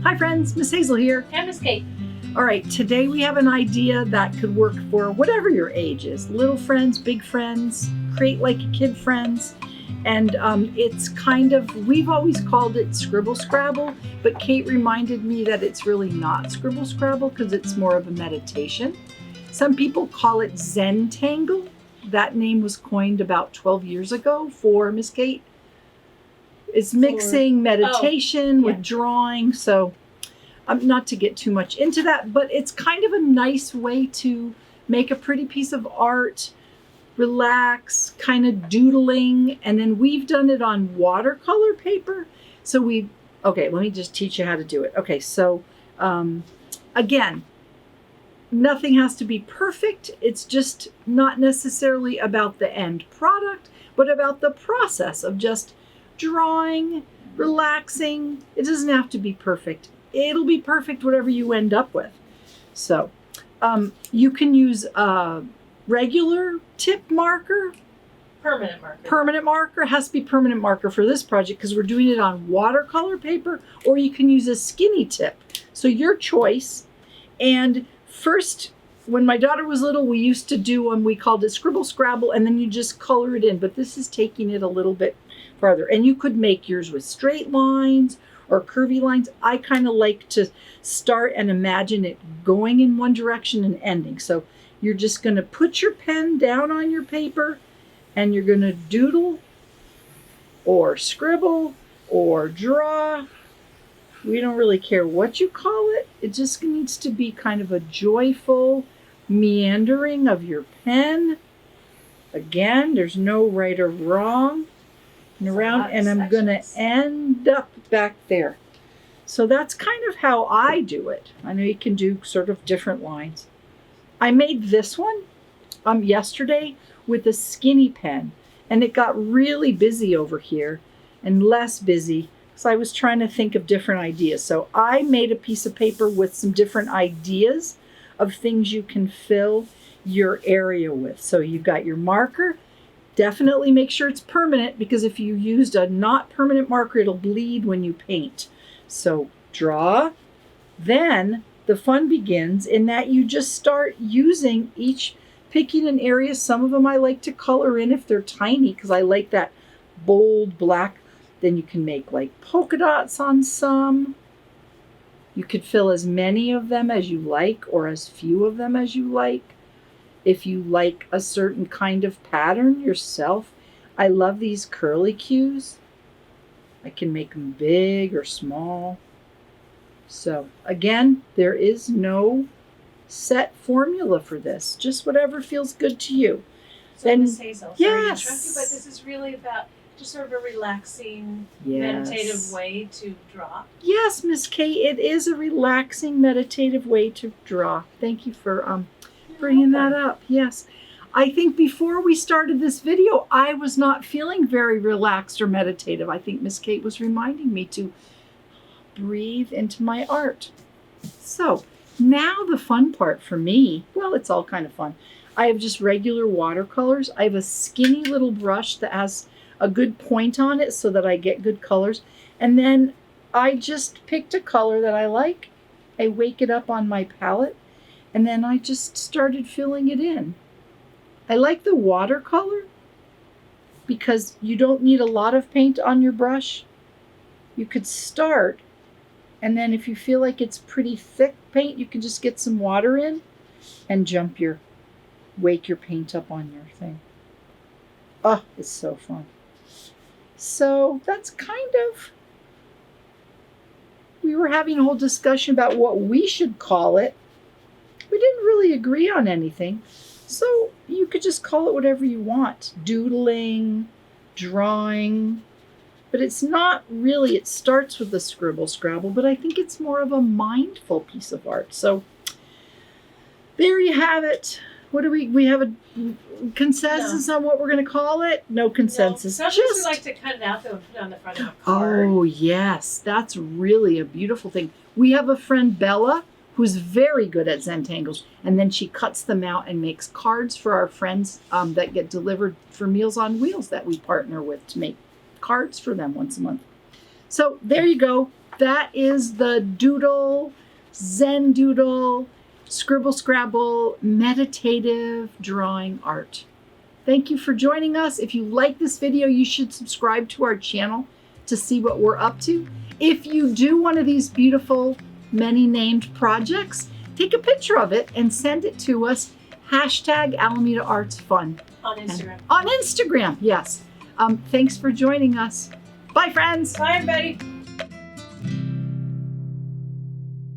Hi friends, Miss Hazel here. And Miss Kate. All right, today we have an idea that could work for whatever your age is. Little friends, big friends, create like a kid friends. And it's kind of, we've always called it Scribble Scrabble, but Kate reminded me that it's really not Scribble Scrabble because it's more of a meditation. Some people call it Zentangle. That name was coined about 12 years ago for Miss Kate. It's mixing meditation with drawing. So not to get too much into that, but it's kind of a nice way to make a pretty piece of art, relax, kind of doodling. And then we've done it on watercolor paper. So okay, let me just teach you how to do it. Okay, so again, nothing has to be perfect. It's just not necessarily about the end product, but about the process of just drawing, relaxing. It doesn't have to be perfect. It'll be perfect whatever you end up with. So you can use a regular tip marker. Permanent marker. Permanent marker. It has to be permanent marker for this project because we're doing it on watercolor paper, or you can use a skinny tip. So your choice. And first, when my daughter was little, we used to do one, we called it Scribble Scrabble, and then you just color it in. But this is taking it a little bit farther. And you could make yours with straight lines or curvy lines. I kind of like to start and imagine it going in one direction and ending. So you're just going to put your pen down on your paper and you're going to doodle or scribble or draw. We don't really care what you call it. It just needs to be kind of a joyful meandering of your pen. Again, there's no right or wrong. And around, and I'm going to end up back there. So that's kind of how I do it. I know you can do sort of different lines. I made this one yesterday with a skinny pen, and it got really busy over here and less busy. So I was trying to think of different ideas. So I made a piece of paper with some different ideas of things you can fill your area with. So you've got your marker. Definitely make sure it's permanent, because if you used a not permanent marker, it'll bleed when you paint. So draw. Then the fun begins in that you just start using picking an area. Some of them I like to color in if they're tiny, because I like that bold black. Then you can make like polka dots on some. You could fill as many of them as you like or as few of them as you like. If you like a certain kind of pattern yourself, I love these curly cues. I can make them big or small. So again, there is no set formula for this. Just whatever feels good to you. So Miss Hazel, sorry to yes. interrupt you, but this is really about just sort of a relaxing, meditative way to draw. Yes, Miss Kate, it is a relaxing, meditative way to draw. Thank you for bringing that up. Yes. I think before we started this video, I was not feeling very relaxed or meditative. I think Miss Kate was reminding me to breathe into my art. So now the fun part for me, well, it's all kind of fun. I have just regular watercolors. I have a skinny little brush that has a good point on it so that I get good colors. And then I just picked a color that I like. I wake it up on my palette. And then I just started filling it in. I like the watercolor because you don't need a lot of paint on your brush. You could start, and then if you feel like it's pretty thick paint, you can just get some water in and wake your paint up on your thing. Oh, it's so fun. So that's kind of, we were having a whole discussion about what we should call it. We didn't really agree on anything. So you could just call it whatever you want. Doodling, drawing. But it's not really, it starts with the Scribble Scrabble, but I think it's more of a mindful piece of art. So there you have it. What do we have a consensus on what we're going to call it? No consensus. No. Sometimes we like to cut it out though and put it on the front of a card. Oh, yes. That's really a beautiful thing. We have a friend, Bella, who's very good at Zentangles, and then she cuts them out and makes cards for our friends that get delivered for Meals on Wheels that we partner with to make cards for them once a month. So there you go. That is the Doodle, Zen Doodle, Scribble Scrabble, meditative drawing art. Thank you for joining us. If you like this video, you should subscribe to our channel to see what we're up to. If you do one of these beautiful, many named projects, take a picture of it and send it to us. Hashtag Alameda Arts Fun. On Instagram. On Instagram, yes. Thanks for joining us. Bye, friends. Bye, everybody.